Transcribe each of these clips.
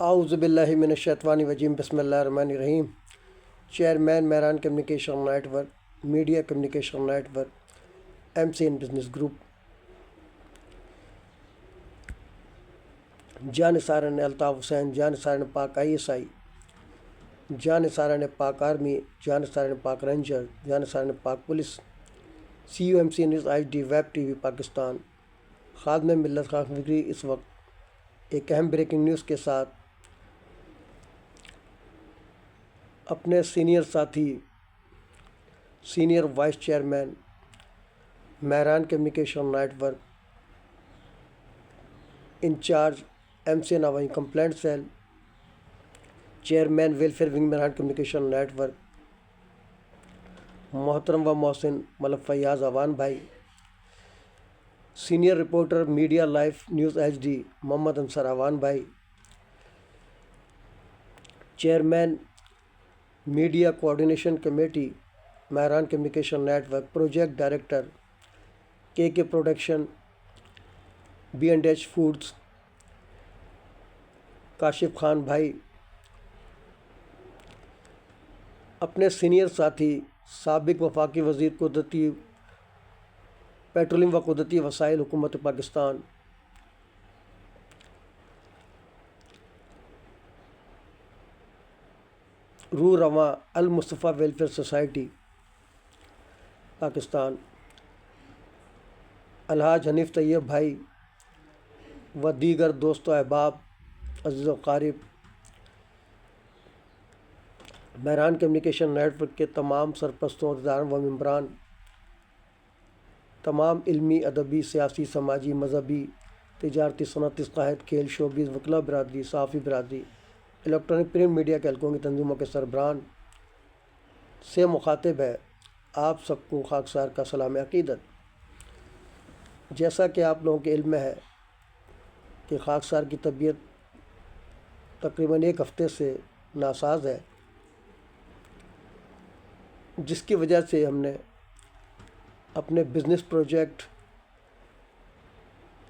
اعوذ باللہ من الشیطان الرجیم بسم اللہ الرحمن الرحیم۔ Chairman Mehran communication network, media communication network, MCN business group, جانثاران الطاف حسین، جانثاران پاک ISI، جانثاران پاک آرمی، جانثاران پاک رینجر، جانثاران Pak police, CUMC news HD web TV Pakistan, خادم ملت خاک فکری اس وقت ایک اہم بریکنگ نیوز کے ساتھ اپنے سینئر ساتھی، senior vice chairman Mehran communication network, in charge MCN عوامی complaint cell, chairman welfare wing Mehran communication network, محترم و محسن ملک فیاض اوان بھائی، senior reporter media life news HD Muhammad Ansar Awan بھائی، chairman media coordination committee Mehran communication network, project director KK production B&H foods Kashif Khan بھائی، اپنے senior ساتھی سابق وفاقی وزیر قدرتی پیٹرولیم و قدرتی وسائل حکومت پاکستان روح رواں المصطفیٰ ویلفیئر سوسائٹی پاکستان، الحاج حنیف طیب بھائی و دیگر دوست و احباب، عزیز و قارب، مہران کمیونیکیشن نیٹ ورک کے تمام سرپرستوں، عہدیداروں و ممبران، تمام علمی، ادبی، سیاسی، سماجی، مذہبی، تجارتی، صنعتی، قائد، کھیل، شوبز، وکلاء برادری، صحافی برادری، الیکٹرانک پرنٹ میڈیا کے حلقوں کی تنظیموں کے سربراہان سے مخاطب ہے، آپ سب کو خاکسار کا سلام عقیدت۔ جیسا کہ آپ لوگوں کے علم میں ہے کہ خاکسار کی طبیعت تقریباً ایک ہفتے سے ناساز ہے، جس کی وجہ سے ہم نے اپنے بزنس پروجیکٹ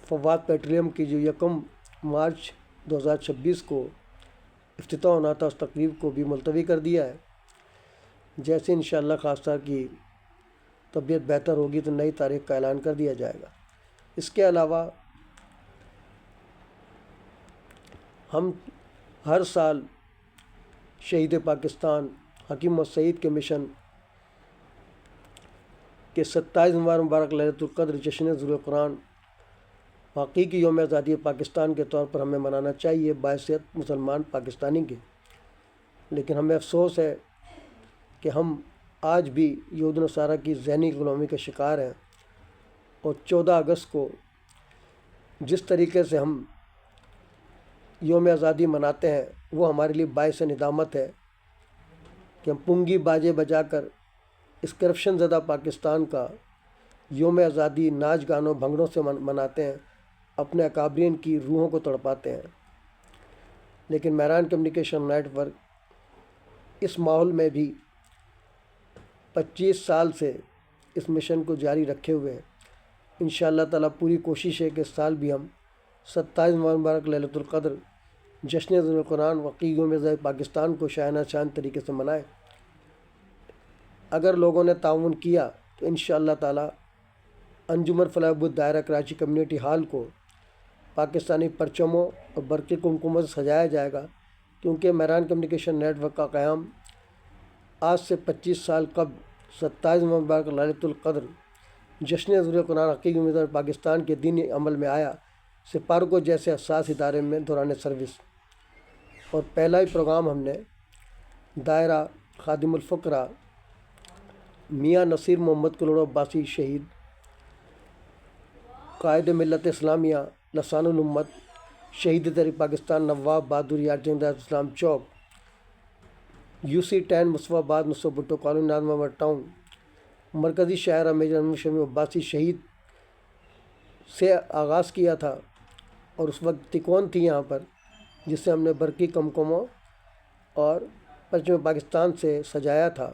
فواد پیٹرولیم کی جو 1 مارچ 2026 کو افتتاح ہونا تھا، اس تقریب کو بھی ملتوی کر دیا ہے۔ جیسے انشاءاللہ خاکسار کی طبیعت بہتر ہوگی تو نئی تاریخ کا اعلان کر دیا جائے گا۔ اس کے علاوہ ہم ہر سال شہید پاکستان حکیم محمد سعید کے مشن کہ 27 نومبر مبارک للیلۃ القدر جشن ظہور قرآن حقیقی یوم آزادی پاکستان کے طور پر ہمیں منانا چاہیے بحیثیت مسلمان پاکستانی کے، لیکن ہمیں افسوس ہے کہ ہم آج بھی یہود و نصارہ کی ذہنی غلامی کے شکار ہیں، اور 14 اگست کو جس طریقے سے ہم یوم آزادی مناتے ہیں وہ ہمارے لیے باعث ندامت ہے کہ ہم پنگی باجے بجا کر اس کرپشن زدہ پاکستان کا یوم آزادی ناچ گانوں بھنگڑوں سے مناتے ہیں، اپنے اکابرین کی روحوں کو تڑپاتے ہیں۔ لیکن مہران کمیونیکیشن نیٹ ورک اس ماحول میں بھی 25 سال سے اس مشن کو جاری رکھے ہوئے ہیں۔ انشاءاللہ تعالیٰ پوری کوشش ہے کہ اس سال بھی ہم 27 نومبر مبارک للیلۃ القدر جشن ظہور قرآن واقعی یوم آزادی پاکستان کو شاہانہ شان طریقے سے منائیں۔ اگر لوگوں نے تعاون کیا تو انشاءاللہ تعالیٰ انجمن فلاح بہبود دائرہ کراچی کمیونٹی ہال کو پاکستانی پرچموں اور برقی کمکموں سے سجایا جائے گا، کیونکہ مہران کمیونیکیشن نیٹ ورک کا قیام آج سے 25 سال قبل 27 نومبر مبارک للیلۃ القدر جشن ظہور قرآن حقیقی یوم آزادی پاکستان کے دینی عمل میں آیا، سپارگو جیسے حساس ادارے میں دوران سروس، اور پہلا ہی پروگرام ہم نے دائرہ خادم الفقراء میاں نصیر محمد کلوڑ عباسی شہید، قائد ملت اسلامیہ لسان الامت، شہید تحریک پاکستان نواب بہادر یار جنگ اسلام چوک، UC 10 مصطفیٰ آباد مصطفیٰ بھٹو کالونی نازم آباد ٹاؤن، مرکزی شاعرہ میجر انور شمی عباسی شہید سے آغاز کیا تھا، اور اس وقت تکون تھی یہاں پر، جسے ہم نے برقی کمکموں اور پرچم پاکستان سے سجایا تھا،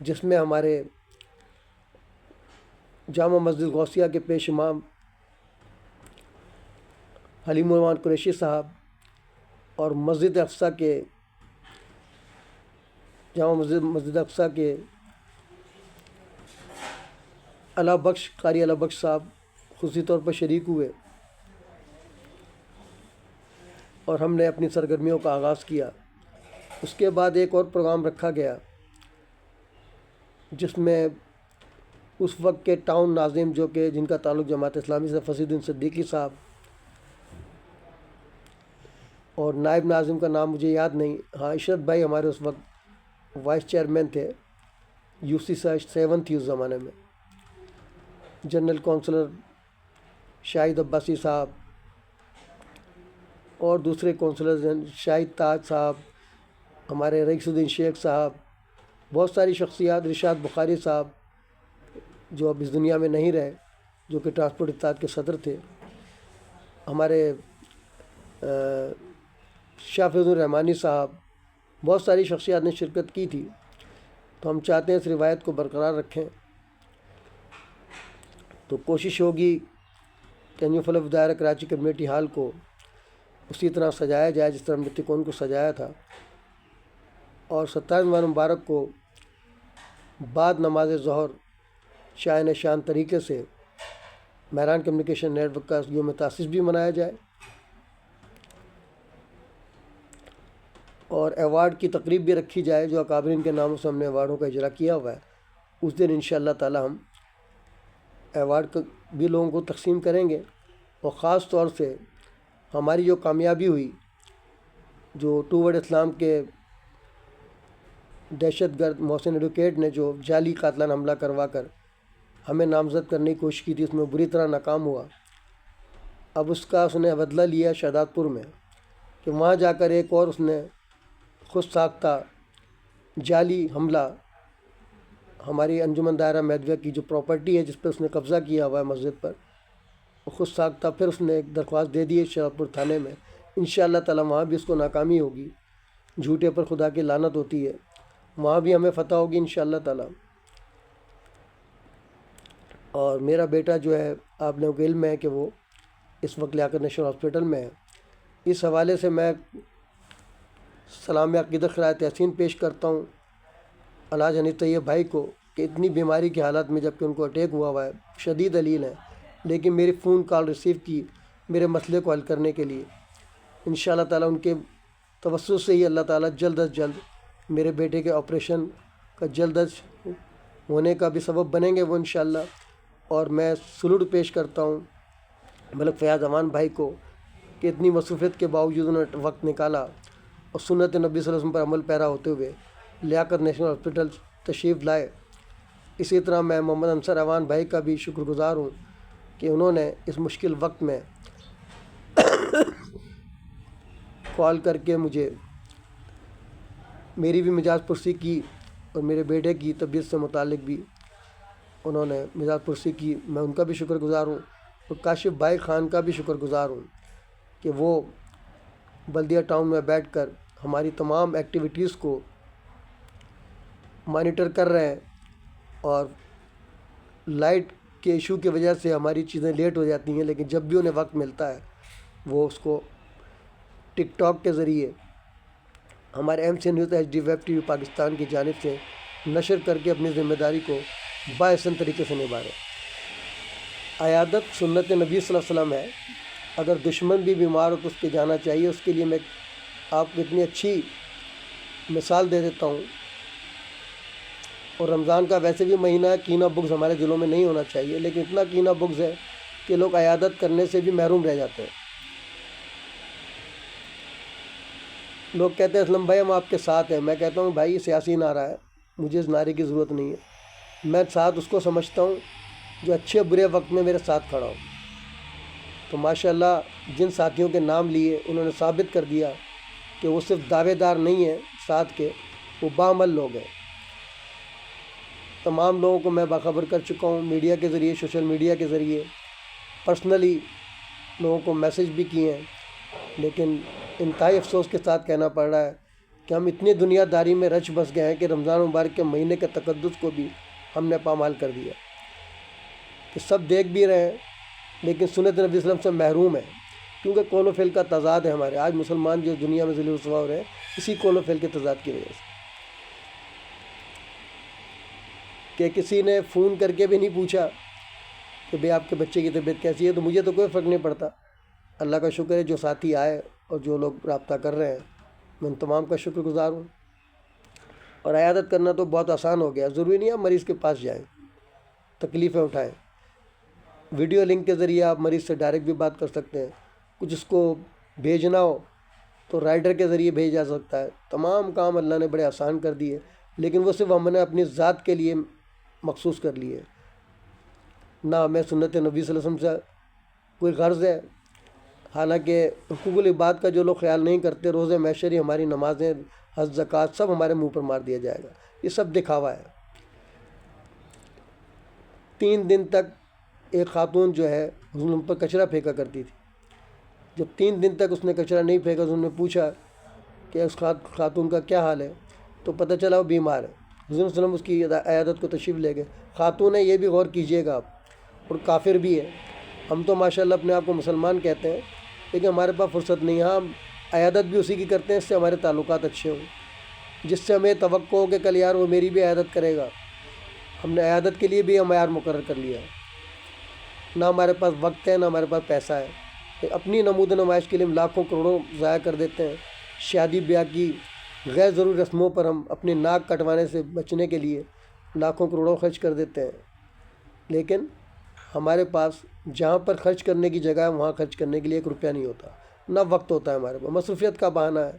جس میں ہمارے جامع مسجد غوثیہ کے پیش امام حلیم الرحمان قریشی صاحب، اور مسجد اقصیٰ کے جامع مسجد اقصیٰ کے قاری علا بخش صاحب خصوصی طور پر شریک ہوئے اور ہم نے اپنی سرگرمیوں کا آغاز کیا۔ اس کے بعد ایک اور پروگرام رکھا گیا جس میں اس وقت کے ٹاؤن ناظم جو کہ جن کا تعلق جماعت اسلامی سے فصیح الدین صدیقی صاحب، اور نائب ناظم کا نام مجھے یاد نہیں، ہاں عشرت بھائی ہمارے اس وقت وائس چیئرمین تھے، UC 7 تھی اس زمانے میں، جنرل کونسلر شاہد عباسی صاحب اور دوسرے کونسلر شاہد تاج صاحب، ہمارے رئیس الدین شیخ صاحب، بہت ساری شخصیات، رشاد بخاری صاحب جو اب اس دنیا میں نہیں رہے، جو کہ ٹرانسپورٹ اتحاد کے صدر تھے، ہمارے شاہ فیض الرحمانی صاحب، بہت ساری شخصیات نے شرکت کی تھی۔ تو ہم چاہتے ہیں اس روایت کو برقرار رکھیں، تو کوشش ہوگی کہ نیو فلو دائرہ کراچی کمیونٹی ہال کو اسی طرح سجایا جائے جس طرح ہم نے تکون کو سجایا تھا، اور 27 رمضان مبارک کو بعد نماز ظہر شائن شان طریقے سے مہران کمیونیکیشن نیٹ ورک کا یوم تاسیس بھی منایا جائے، اور ایوارڈ کی تقریب بھی رکھی جائے جو اکابرین کے ناموں سے ہم نے ایوارڈوں کا اجرا کیا ہوا ہے۔ اس دن انشاءاللہ تعالی ہم ایوارڈ بھی لوگوں کو تقسیم کریں گے، اور خاص طور سے ہماری جو کامیابی ہوئی، جو ٹوورڈ اسلام کے دہشت گرد محسن ایڈوکیٹ نے جو جعلی قاتلانہ حملہ کروا کر ہمیں نامزد کرنے کی کوشش کی تھی، اس میں بری طرح ناکام ہوا۔ اب اس نے بدلہ لیا شہداد پور میں، کہ وہاں جا کر ایک اور اس نے خود ساختہ جعلی حملہ ہماری انجمن دائرہ میدویہ کی جو پراپرٹی ہے جس پہ اس نے قبضہ کیا ہوا ہے مسجد پر، خود ساختہ پھر اس نے ایک درخواست دے دی ہے شہداد پور تھانے میں، انشاءاللہ تعالی وہاں بھی اس کو ناکامی ہوگی، جھوٹے پر خدا کی لعنت ہوتی ہے، وہاں بھی ہمیں فتح ہوگی انشاءاللہ تعالی۔ اور میرا بیٹا جو ہے آپ لوگوں کے علم میں ہے کہ وہ اس وقت لیاقت نیشنل ہاسپٹل میں ہے، اس حوالے سے میں سلام عقیدت خراج تحسین پیش کرتا ہوں الحاج حنیف طیب بھائی کو کہ اتنی بیماری کی حالت میں جبکہ ان کو اٹیک ہوا ہے، شدید علیل ہے، لیکن میری فون کال ریسیو کی میرے مسئلے کو حل کرنے کے لیے۔ انشاءاللہ تعالی ان کے توسط سے ہی اللہ تعالی جلد از جلد میرے بیٹے کے آپریشن کا جلد از ہونے کا بھی سبب بنیں گے وہ انشاءاللہ۔ اور میں سلوٹ پیش کرتا ہوں ملک فیاض امان بھائی کو کہ اتنی مصروفیت کے باوجود انہوں نے وقت نکالا اور سنت نبی صلی اللہ علیہ وسلم پر عمل پیرا ہوتے ہوئے لیاقت نیشنل ہاسپٹل تشریف لائے۔ اسی طرح میں محمد انصر اعوان بھائی کا بھی شکر گزار ہوں کہ انہوں نے اس مشکل وقت میں کال کر کے مجھے میری بھی مزاج پرسی کی اور میرے بیٹے کی طبیعت سے متعلق بھی انہوں نے مزاج پرسی کی، میں ان کا بھی شکر گزار ہوں، اور کاشف بھائی خان کا بھی شکر گزار ہوں کہ وہ بلدیہ ٹاؤن میں بیٹھ کر ہماری تمام ایکٹیویٹیز کو مانیٹر کر رہے ہیں، اور لائٹ کے ایشو کی وجہ سے ہماری چیزیں لیٹ ہو جاتی ہیں، لیکن جب بھی انہیں وقت ملتا ہے وہ اس کو ٹک ٹاک کے ذریعے ہمارے MC news HD web TV Pakistan کی جانب سے نشر کر کے اپنی ذمہ داری کو بااحسن طریقے سے نبھا رہے۔ عیادت سنت نبی صلی اللہ علیہ وسلم ہے، اگر دشمن بھی بیمار ہو تو اس کے جانا چاہیے۔ اس کے لیے میں آپ کو اتنی اچھی مثال دے دیتا ہوں، اور رمضان کا ویسے بھی مہینہ ہے، کینہ بغض ہمارے دلوں میں نہیں ہونا چاہیے، لیکن اتنا کینہ بغض ہے کہ لوگ عیادت کرنے سے بھی محروم رہ جاتے ہیں۔ لوگ کہتے ہیں اسلم بھائی ہم آپ کے ساتھ ہیں، میں کہتا ہوں بھائی یہ سیاسی نعرہ ہے، مجھے اس نعرے کی ضرورت نہیں ہے، میں ساتھ اس کو سمجھتا ہوں جو اچھے برے وقت میں میرے ساتھ کھڑا ہو۔ تو ماشاءاللہ جن ساتھیوں کے نام لیے انہوں نے ثابت کر دیا کہ وہ صرف دعوے دار نہیں ہیں ساتھ کے، وہ بعمل لوگ ہیں۔ تمام لوگوں کو میں باخبر کر چکا ہوں، میڈیا کے ذریعے، سوشل میڈیا کے ذریعے، پرسنلی لوگوں کو میسج بھی کیے ہیں، لیکن انتہائی افسوس کے ساتھ کہنا پڑ رہا ہے کہ ہم اتنی دنیا داری میں رچ بس گئے ہیں کہ رمضان مبارک کے مہینے کے تقدس کو بھی ہم نے پامال کر دیا، کہ سب دیکھ بھی رہے ہیں لیکن سنت نبی صلی اللہ علیہ وسلم سے محروم ہے۔ کیونکہ قول و فعل کا تضاد ہے ہمارے. آج مسلمان جو دنیا میں ذلیل و رسوا ہو رہے ہیں اسی قول و فعل کے تضاد کی وجہ سے. کہ کسی نے فون کر کے بھی نہیں پوچھا کہ بھئی آپ کے بچے کی طبیعت کیسی ہے، تو مجھے تو کوئی فرق نہیں پڑتا. اللہ کا شکر ہے جو ساتھی آئے اور جو لوگ رابطہ کر رہے ہیں، میں ان تمام کا شکر گزار ہوں. اور عیادت کرنا تو بہت آسان ہو گیا. ضروری نہیں آپ مریض کے پاس جائیں، تکلیفیں اٹھائیں. ویڈیو لنک کے ذریعے آپ مریض سے ڈائریکٹ بھی بات کر سکتے ہیں. کچھ اس کو بھیجنا ہو تو رائڈر کے ذریعے بھیجا جا سکتا ہے. تمام کام اللہ نے بڑے آسان کر دیے، لیکن وہ صرف ہم نے اپنی ذات کے لیے مخصوص کر لیے. نہ ہمیں سنت نبی صلی اللہ علیہ وسلم سے کوئی غرض ہے. حالانکہ حقوق العباد کا جو لوگ خیال نہیں کرتے، روزے محشری، ہماری نمازیں، حج، زکوٰۃ، سب ہمارے منہ پر مار دیا جائے گا. یہ سب دکھاوا ہے. 3 دن تک ایک خاتون جو ہے حضور پر کچرا پھینکا کرتی تھی. جب 3 دن تک اس نے کچرا نہیں پھینکا، حضور نے پوچھا کہ اس خاتون کا کیا حال ہے، تو پتہ چلا وہ بیمار ہے. حضور صلی اللہ علیہ وسلم اس کی عیادت کو تشریف لے گئے. خاتون ہے، یہ بھی غور کیجئے گا آپ، اور کافر بھی ہے. ہم تو ماشاءاللہ اپنے آپ کو مسلمان کہتے ہیں، لیکن ہمارے پاس فرصت نہیں ہے. ہم عیادت بھی اسی کی کرتے ہیں، اس سے ہمارے تعلقات اچھے ہوں، جس سے ہمیں توقع ہو کہ کل یار وہ میری بھی عیادت کرے گا. ہم نے عیادت کے لیے بھی معیار مقرر کر لیا. نہ ہمارے پاس وقت ہے، نہ ہمارے پاس پیسہ ہے. اپنی نمود و نمائش کے لیے ہم لاکھوں کروڑوں ضائع کر دیتے ہیں. شادی بیاہ کی غیر ضروری رسموں پر ہم اپنی ناک کٹوانے سے بچنے کے لیے لاکھوں کروڑوں خرچ کر دیتے ہیں. لیکن ہمارے پاس جہاں پر خرچ کرنے کی جگہ ہے وہاں خرچ کرنے کے لیے 1 روپیہ نہیں ہوتا، نہ وقت ہوتا ہے ہمارے پاس. مصروفیت کا بہانہ ہے.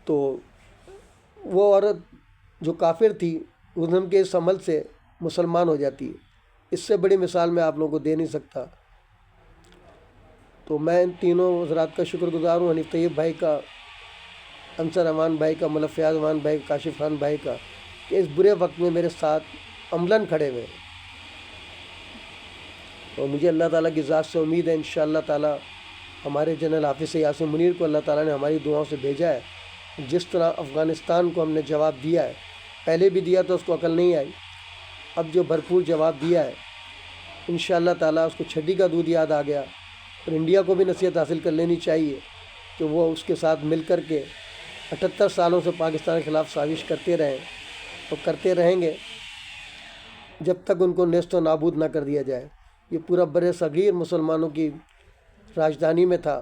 تو وہ عورت جو کافر تھی، ان کے اس عمل سے مسلمان ہو جاتی ہے. اس سے بڑی مثال میں آپ لوگوں کو دے نہیں سکتا. تو میں ان تینوں حضرات کا شکر گزار ہوں، حنیف طیب بھائی کا، انصر امان بھائی کا، ملک فیاض امان بھائی کا، کاشف خان بھائی کا، کہ اس برے وقت میں میرے ساتھ عملاً کھڑے ہوئے. اور مجھے اللہ تعالیٰ کی ذات سے امید ہے انشاءاللہ تعالیٰ ہمارے جنرل حافظ یاسین منیر کو اللہ تعالیٰ نے ہماری دعاؤں سے بھیجا ہے. جس طرح افغانستان کو ہم نے جواب دیا ہے، پہلے بھی دیا تو اس کو عقل نہیں آئی، اب جو بھرپور جواب دیا ہے انشاءاللہ تعالیٰ اس کو چھٹی کا دودھ یاد آ گیا. اور انڈیا کو بھی نصیحت حاصل کر لینی چاہیے کہ وہ اس کے ساتھ مل کر کے 78 سالوں سے پاکستان کے خلاف سازش کرتے رہیں اور کرتے رہیں گے جب تک ان کو نیست و نابود نہ کر دیا جائے. یہ پورا بر صغیر مسلمانوں کی راجدھانی میں تھا.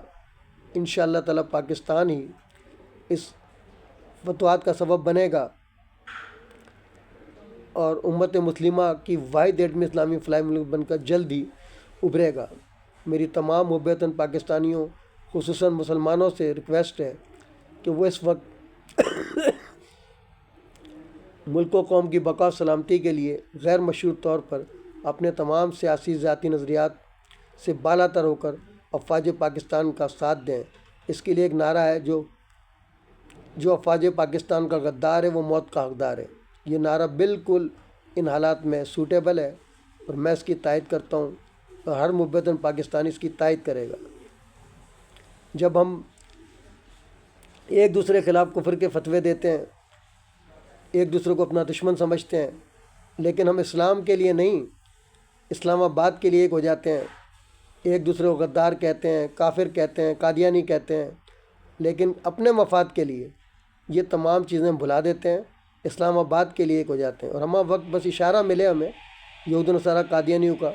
انشاءاللہ تعالیٰ پاکستان ہی اس فتوحات کا سبب بنے گا اور امت مسلمہ کی واحد ایٹمی اسلامی فلائی ملک بن کر جلد ہی ابھرے گا. میری تمام محب وطن پاکستانیوں، خصوصاً مسلمانوں سے ریکویسٹ ہے کہ وہ اس وقت ملک و قوم کی بقا و سلامتی کے لیے غیر مشروط طور پر اپنے تمام سیاسی ذاتی نظریات سے بالا تر ہو کر افواج پاکستان کا ساتھ دیں. اس کے لیے ایک نعرہ ہے، جو افواج پاکستان کا غدار ہے وہ موت کا حقدار ہے. یہ نعرہ بالکل ان حالات میں سوٹیبل ہے اور میں اس کی تائید کرتا ہوں اور ہر محب وطن پاکستانی اس کی تائید کرے گا. جب ہم ایک دوسرے کے خلاف کفر کے فتوے دیتے ہیں، ایک دوسرے کو اپنا دشمن سمجھتے ہیں، لیکن ہم اسلام کے لیے نہیں، اسلام آباد کے لیے ایک ہو جاتے ہیں، ایک دوسرے کو غدار کہتے ہیں، کافر کہتے ہیں، قادیانی کہتے ہیں، لیکن اپنے مفاد کے لیے یہ تمام چیزیں بھلا دیتے ہیں، اسلام آباد کے لیے ایک ہو جاتے ہیں. اور ہم وقت بس اشارہ ملے ہمیں یہود و نصارہ قادیانیوں کا،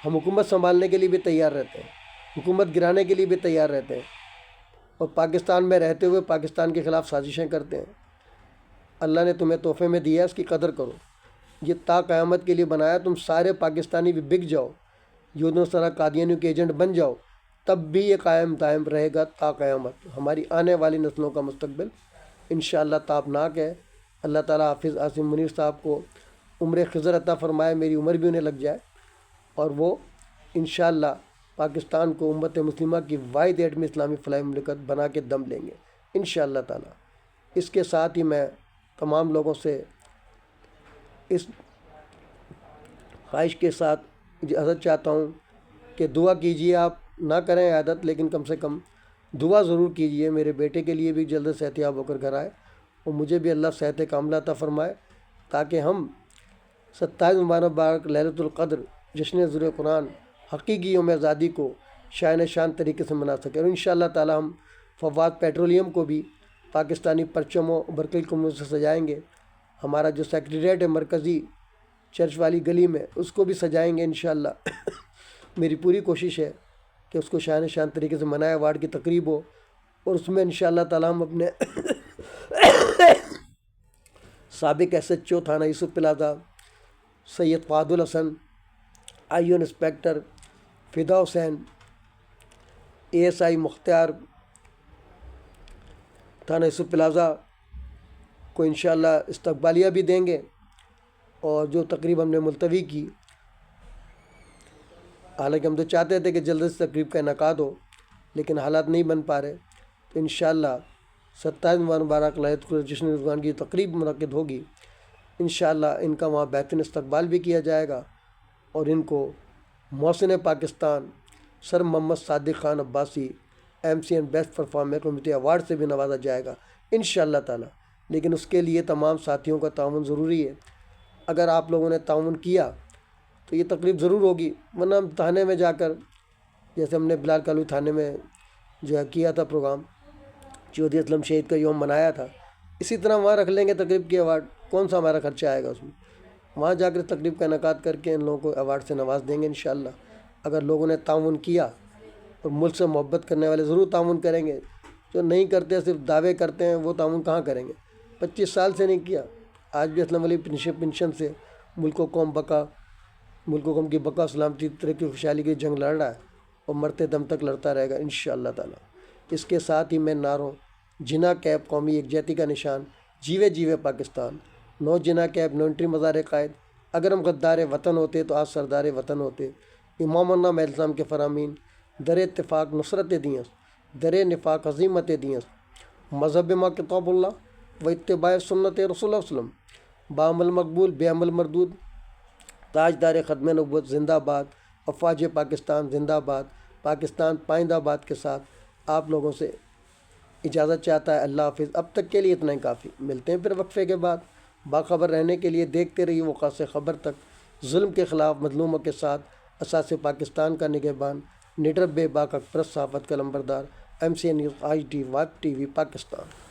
ہم حکومت سنبھالنے کے لیے بھی تیار رہتے ہیں، حکومت گرانے کے لیے بھی تیار رہتے ہیں، اور پاکستان میں رہتے ہوئے پاکستان کے خلاف سازشیں کرتے ہیں. اللہ نے تمہیں تحفے میں دیا ہے، اس کی قدر کرو. یہ تا قیامت کے لیے بنایا. تم سارے پاکستانی بھی بک جاؤ، یہود و نصارہ قادیانیوں کے ایجنٹ بن جاؤ، تب بھی یہ قائم دائم رہے گا تا قیامت. ہماری آنے والی نسلوں کا مستقبل انشاءاللہ تابناک ہے. اللہ تعالیٰ حافظ یاسین منیر صاحب کو عمر خضر عطا فرمائے، میری عمر بھی انہیں لگ جائے، اور وہ انشاءاللہ پاکستان کو امت مسلمہ کی واحد ایٹمی اسلامی فلاحی مملکت بنا کے دم لیں گے انشاءاللہ تعالیٰ. اس کے ساتھ ہی میں تمام لوگوں سے اس خواہش کے ساتھ اجازت چاہتا ہوں کہ دعا کیجیے. آپ نہ کریں عیادت، لیکن کم سے کم دعا ضرور کیجیے. میرے بیٹے کے لیے بھی جلد صحت یاب ہو کر گھر آئے اور مجھے بھی اللہ صحت کاملہ عطا فرمائے، تاکہ ہم 27 مبارک لیلۃ القدر جشن نزول قرآن حقیقی یوم آزادی کو شائن شان طریقے سے منا سکیں۔ اور انشاءاللہ تعالی ہم فواد پیٹرولیم کو بھی پاکستانی پرچموں برقی قوموں سے سجائیں گے۔ ہمارا جو سیکریٹریٹ ہے مرکزی چرچ والی گلی میں، اس کو بھی سجائیں گے انشاءاللہ۔ میری پوری کوشش ہے کہ اس کو شائن شان طریقے سے منائے، ایوارڈ کی تقریب ہو، اور اس میں انشاءاللہ تعالی ہم اپنے سابق ایس ایچ او تھانہ یوسف plaza Syed Fahad al-Hasan, I O inspector Fida Hussain, A S I مختار تھانہ یوسف پلازا کو انشاءاللہ استقبالیہ بھی دیں گے۔ اور جو تقریب ہم نے ملتوی کی، حالانکہ ہم تو چاہتے تھے کہ جلد سے تقریب کا انعقاد ہو، لیکن حالات نہیں بن پا رہے، تو انشاءاللہ 27 مبارک لائلۃ القدر جشن رضوان کی تقریب منعقد ہوگی۔ انشاءاللہ ان کا وہاں بہترین استقبال بھی کیا جائے گا، اور ان کو محسن Pakistan sir Muhammad Sadiq Khan Abbasi MCN best performer committee award سے بھی نوازا جائے گا انشاءاللہ تعالی۔ لیکن اس کے لیے تمام ساتھیوں کا تعاون ضروری ہے۔ اگر آپ لوگوں نے تعاون کیا تو یہ تقریب ضرور ہوگی، ورنہ ہم تھانے میں جا کر، جیسے ہم نے بلال کالوی تھانے میں جو ہے کیا تھا پروگرام، چودھری اسلم شہید کا یوم منایا تھا، اسی طرح وہاں رکھ لیں گے تقریب کے ایوارڈ، کون سا ہمارا خرچہ آئے گا اس میں؟ وہاں جا کر تقریب کا انعقاد کر کے ان لوگوں کو ایوارڈ سے نواز دیں گے انشاءاللہ۔ اگر لوگوں نے تعاون کیا، اور ملک سے محبت کرنے والے ضرور تعاون کریں گے، جو نہیں کرتے صرف دعوے کرتے ہیں، وہ تعاون کہاں کریں گے؟ 25 سال سے نہیں کیا، آج بھی اسلم علی پنشن سے ملک و قوم قوم کی بقا سلامتی ترقی خوشحالی کی جنگ لڑ رہا ہے، اور مرتے دم تک لڑتا رہے گا انشاءاللہ تعالی۔ اس کے ساتھ ہی میں نعروں جنا کیب قومی یکجہتی کا نشان، جیوے جیوے پاکستان، نو جنا کیب، نو انٹری مزار قائد، اگر ہم غدار وطن ہوتے تو آج سردار وطن ہوتے، امام النام الزام کے فرامین، در اتفاق نصرت دیئں، در نفاق عظیمت دیئں، مذہب ما کتاب اللہ و اتباع سنت رسول اللہ صلی اللہ علیہ وسلم، بعمل مقبول بے عمل مردود، تاجدار ختم نبوت زندہ باد، افواج پاکستان زندہ باد، پاکستان پائندہ باد کے ساتھ آپ لوگوں سے اجازت چاہتا ہے۔ اللہ حافظ۔ اب تک کے لیے اتنا ہی کافی، ملتے ہیں پھر وقفے کے بعد۔ باخبر رہنے کے لیے دیکھتے رہیے وقت سے خبر تک، ظلم کے خلاف مظلوموں کے ساتھ، اساس پاکستان کا نگہبان، نڈر بے باک پرس صحافت کا لمبردار، MCN news HD vibe TV Pakistan.